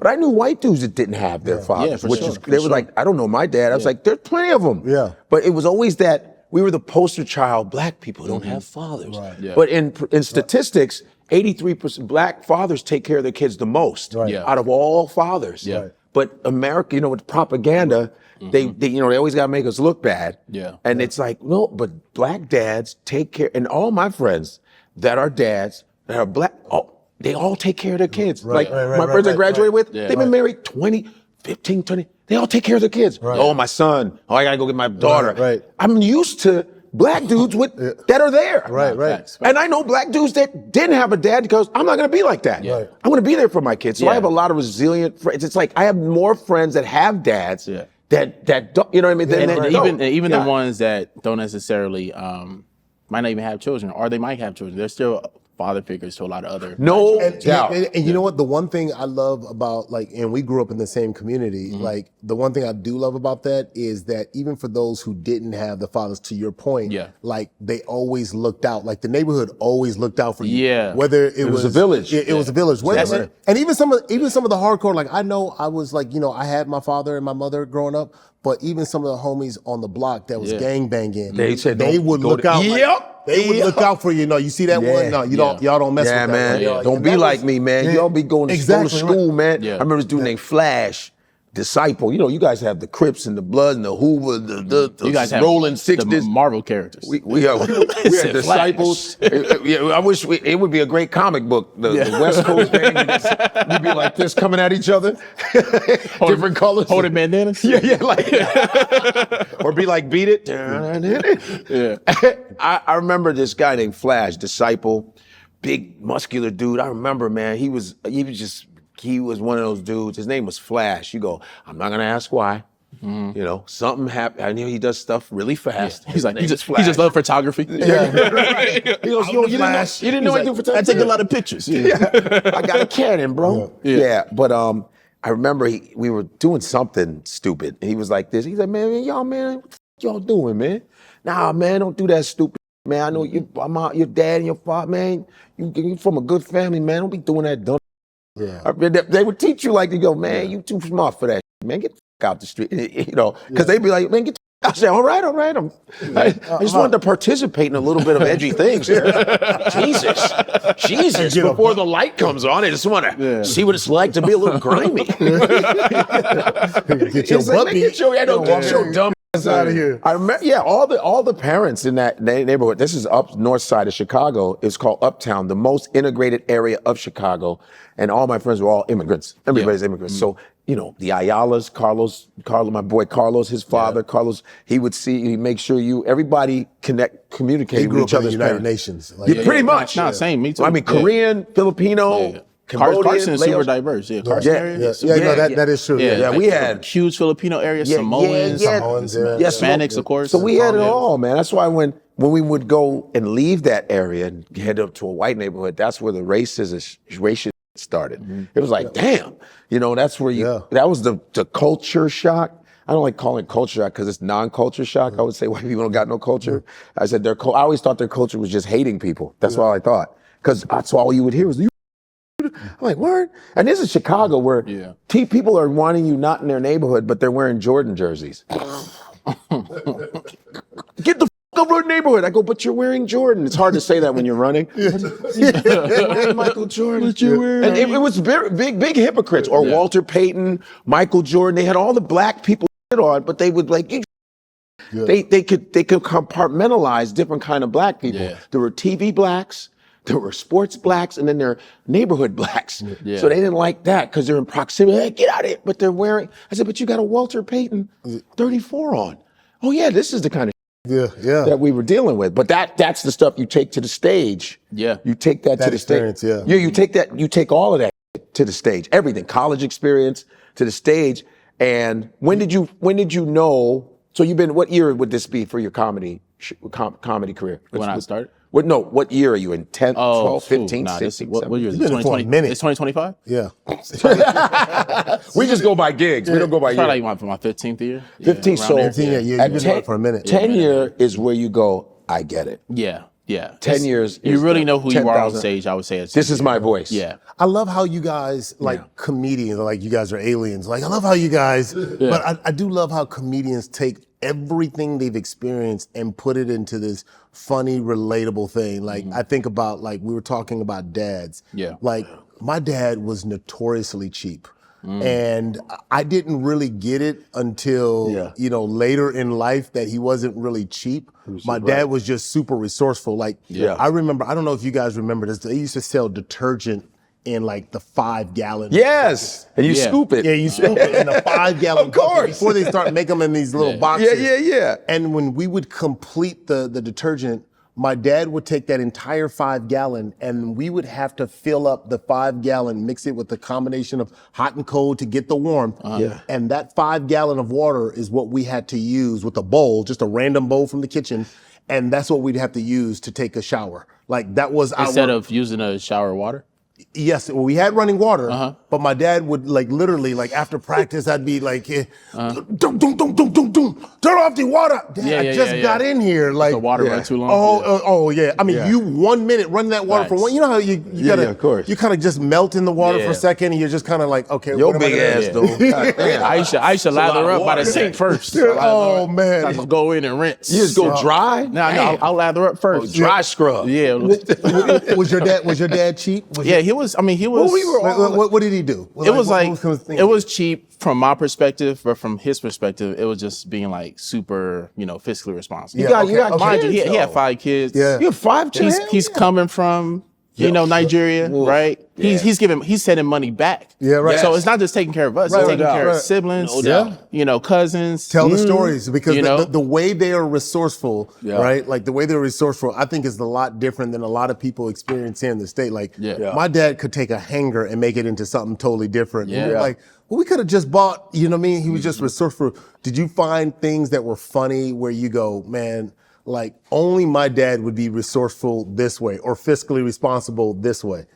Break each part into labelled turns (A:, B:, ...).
A: But I knew white dudes that didn't have their fathers,
B: for
A: which
B: sure,
A: is,
B: for
A: they were
B: sure.
A: like, I don't know my dad. I was like, there's plenty of them.
C: Yeah.
A: But it was always that we were the poster child, black people don't have fathers.
C: Right.
B: Yeah.
A: But in statistics, 83% black fathers take care of their kids the most
C: Right.
B: Yeah.
A: out of all fathers.
B: Yeah.
A: But America, you know, with propaganda, they you know, they always gotta make us look bad.
B: Yeah.
A: And it's like, no, but black dads take care, and all my friends that are dads that are black, they all take care of their kids.
C: Right,
A: Like
C: right,
A: my
C: right,
A: friends I
C: right,
A: graduated with,
B: Yeah.
A: they've been married 20, 15, 20. They all take care of their kids.
C: Right.
A: Oh, my son. Oh, I gotta go get my daughter.
C: Right.
A: I'm used to black dudes that are there.
C: Right, right.
B: Facts.
A: And I know black dudes that didn't have a dad because I'm not gonna be like that.
C: Right.
A: I'm gonna be there for my kids. So
B: Yeah.
A: I have a lot of resilient friends. It's like I have more friends that have dads
B: Yeah.
A: that don't, you know what I mean? Than
B: And
A: that
B: even
A: don't.
B: even
A: Yeah.
B: the ones that don't necessarily might not even have children, or they might have children. They're still father figures to a lot of other.
A: No
C: And,
A: doubt.
C: and you know what? The one thing I love about, like, and we grew up in the same community, like, the one thing I do love about that is that even for those who didn't have the fathers, to your point,
B: Yeah.
C: like, they always looked out. Like, the neighborhood always looked out for you.
B: Yeah.
C: Whether it
A: was a village.
C: It was a village. Whether,
B: That's it.
C: And even some of the hardcore, like, I know I was like, you know, I had my father and my mother growing up, but even some of the homies on the block that was
B: Yeah.
C: gang banging,
A: They said,
C: they
A: don't
C: would
A: go
C: look
A: to-
C: out. like,
A: Yep.
C: they would look out for you. No, you see that one? No, y'all don't mess
A: Yeah,
C: with that
A: man.
C: one.
B: Yeah.
A: Don't
C: And
A: be
C: that
A: like
C: was-
A: me, man.
C: Yeah.
A: Y'all be going to
C: Exactly,
A: school, man.
B: Yeah.
A: I remember this dude named Flash, Disciple. You know, you guys have the Crips and the Blood and the Hoover, the
B: You guys have
A: Rolling
B: the
A: 60s.
B: Marvel characters.
A: We had
B: Said
A: disciples. Yeah, I wish it would be a great comic book. The West Coast thing. We'd be like this, coming at each other, different colors,
B: Holding bandanas.
A: Yeah, like, or be like, beat it.
B: Yeah.
A: I remember this guy named Flash, Disciple, big muscular dude. I remember, man, he was one of those dudes. His name was Flash. You go, I'm not gonna ask why. You know, something happened. I knew he does stuff really fast.
B: He's like, he
A: His
B: just
A: name is Flash.
B: loves photography.
A: He goes, yo, you didn't know I do photography?
B: I take a lot of pictures. Yeah.
A: I got a Canon, bro. Yeah. But I remember we were doing something stupid. And he was like this. He's like, man, what y'all doing, man? Nah, man, don't do that stupid, man. I know your dad and your father, man. You from a good family, man. Don't be doing that dumb.
C: Yeah.
A: They would teach you like to go, man, you too smart for that, man. Get the out the street, you know, because they'd be like, man, get the I said, all right. I just wanted to participate in a little bit of edgy things here. Jesus, before the light comes on, I just want to see what it's like to be a little grimy.
C: Get your butt beat.
A: Get your dumb ass out of here. I remember, all the parents in that neighborhood, this is up north side of Chicago, it's called Uptown, the most integrated area of Chicago, and all my friends were all immigrants. Everybody's immigrants. So, you know, the Ayalas, Carlos, my boy Carlos, his father, Carlos, he'd make sure everybody communicate
C: He
A: with
C: grew
A: each
C: up in the
A: other's
C: United
A: parents.
C: Nations. Like,
A: Yeah, pretty much.
B: Nah, same. Me too.
A: I mean, Korean, Filipino, Cambodian,
B: Carson is super
A: Laos.
B: diverse. Yeah, Carson area.
C: That is true.
A: Yeah, we had
B: huge Filipino area, Samoans, Hispanics, of course.
A: So we had it all, man. That's why when we would go and leave that area and head up to a white neighborhood, that's where the racism started. It was like, damn, you know, that's where that was the culture shock. I don't like calling it culture shock because it's non-culture shock. I would say white people don't got no culture. I said I always thought their culture was just hating people. That's all I thought. Because that's all you would hear was, I'm like, word? And this is Chicago where people are wanting you not in their neighborhood, but they're wearing Jordan jerseys. Get the over our neighborhood. I go, but you're wearing Jordan. It's hard to say that when you're running. Michael Jordan. What you wearing? And it was big hypocrites. Or Walter Payton, Michael Jordan. They had all the black people on, but they would like, they could compartmentalize different kind of black people. Yeah. There were TV blacks, there were sports blacks, and then there were neighborhood blacks. Yeah. So they didn't like that because they're in proximity. Hey, get out of it. But they're wearing, I said, but you got a Walter Payton 34 on. Oh yeah, this is the kind of that we were dealing with. But that's the stuff you take to the stage. Yeah. You take that to the stage. Yeah, you take all of that to the stage. Everything. College experience to the stage. And when did you know, so what year would this be for your comedy career?
B: When I started?
A: What year are you in? 10, 12, 15, 16,
B: what year is it?
C: 2020.
B: It's 2025?
C: Yeah.
A: We just go by gigs. We don't go by year.
B: Probably like for my 15th year.
A: 15, so
C: 15, you've been there for a minute.
A: 10 year is where you go, I get it.
B: Yeah. Yeah.
A: 10 years.
B: You
A: is
B: really
A: the
B: know who you are on
A: 10,000.
B: stage, I would say.
A: This is my voice.
B: Yeah.
C: I love how you guys, like comedians, like you guys are aliens. Like, I love how you guys, but I do love how comedians take everything they've experienced and put it into this funny, relatable thing. Like, I think about, like, we were talking about dads.
B: Yeah.
C: Like, my dad was notoriously cheap. And I didn't really get it until, you know, later in life that he wasn't really cheap. My dad was just super resourceful. Like, I remember, I don't know if you guys remember this, they used to sell detergent in like the 5-gallon.
A: Yes. And you scoop it.
C: Yeah, you scoop it in a 5-gallon
A: Of course.
C: bucket before they start making them in these little boxes.
A: Yeah.
C: And when we would complete the detergent, my dad would take that entire 5-gallon and we would have to fill up the 5-gallon, mix it with a combination of hot and cold to get the warmth. And that 5-gallon of water is what we had to use with a bowl, just a random bowl from the kitchen. And that's what we'd have to use to take a shower. Like that was
B: Instead of using a shower water?
C: Yes, well, we had running water, but my dad would like literally like after practice, I'd be like, turn off the water. Dad, I just got in here. Like
B: the water run too long.
C: Oh yeah. I mean, you 1 minute run that water for one. You know how you gotta,
A: of course.
C: you kind of just melt in the water for a second, and you're just kind of like, okay,
A: Your
C: what am I
A: big
C: gonna
A: ass
C: do?
A: though. God damn.
B: I used to lather up by the sink first.
C: Oh man,
B: I just go in and rinse.
A: You just go dry?
B: No, I'll lather up first.
A: Dry scrub.
B: Yeah.
C: was your dad cheap?
B: Yeah, he was. I mean, he was.
C: What did he do?
B: It was like it was cheap from my perspective, but from his perspective, it was just being like super, you know, fiscally responsible.
A: You got
B: Mind you,
A: kids,
B: he had
A: though.
B: 5 kids.
C: Yeah.
A: You have 5 kids?
B: He's coming from, you know, Nigeria, right? He's sending money back.
C: Yeah, right.
B: So it's not just taking care of us;
C: Right,
B: it's taking
C: no
B: care of
C: doubt.
B: siblings,
A: No doubt.
B: you know, cousins.
C: Tell the stories because
B: You know?
C: the way they are resourceful, right? Like the way they're resourceful, I think is a lot different than a lot of people experience here in the state. Like my dad could take a hanger and make it into something totally different. And we're like, well, we could have just bought, you know what I mean? He was just resourceful. Did you find things that were funny where you go, man, like only my dad would be resourceful this way or fiscally responsible this way?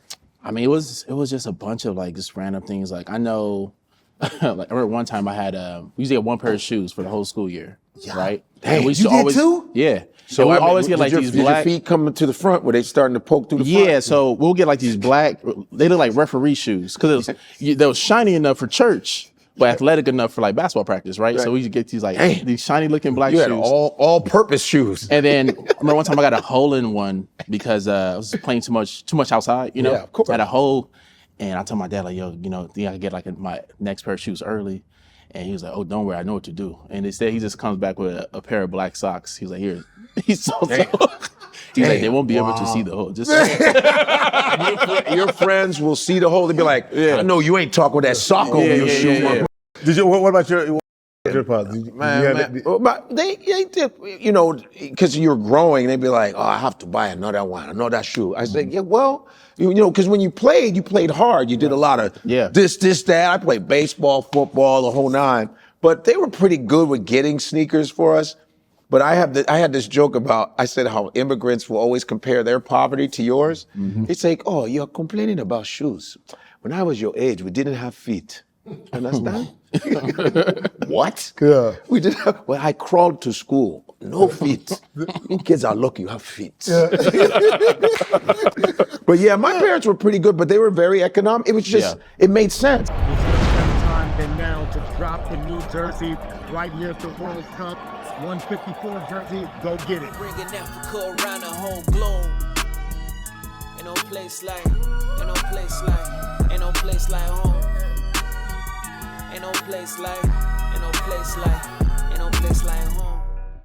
B: I mean, it was just a bunch of like just random things. Like I know, like I remember one time I had we used to get 1 pair of shoes for the whole school year, right?
C: Dang,
B: And we used
C: you
B: to
C: did too?
B: Yeah.
A: So
B: And we
A: I mean,
B: always get like these
A: did
B: black.
A: your feet coming to the front? Were they starting to poke through the front?
B: Yeah, so we'll get like these black. They look like referee shoes because they was shiny enough for church, but athletic enough for like basketball practice, right? So we used to get these like these shiny looking black
A: You
B: shoes.
A: had all-purpose shoes.
B: And then I remember one time I got a hole in one because I was playing too much outside, you know.
A: Yeah, of course.
B: I had a hole, and I told my dad like, yo, you know, think I could get like my next pair of shoes early. And he was like, oh, don't worry, I know what to do. And instead he just comes back with a pair of black socks. He's like, here. He's so He's like, they won't be able to see the hole. Just
A: Your friends will see the hole. They'll be like, I know you ain't talking with that sock over your shoe.
B: yeah.
C: Did you? What about your father?
A: They did, you know, because you're growing, they'd be like, oh, I have to buy another one, another shoe. I said, yeah, well, you know, because when you played hard. You did a lot of this, that. I played baseball, football, the whole 9. But they were pretty good with getting sneakers for us. But I had this joke about, I said how immigrants will always compare their poverty to yours. It's like, oh, you're complaining about shoes. When I was your age, we didn't have feet. Understand? What?
C: Yeah.
A: We didn't have, well, I crawled to school. No feet. You kids are lucky you have feet. But yeah, my parents were pretty good, but they were very economic. It was just, it made sense.
D: It's better time than now to drop in New Jersey, right here at the World Cup. 154 jersey, go get it.
E: Bringing Africa around the whole globe. Ain't no place like home. Ain't no place like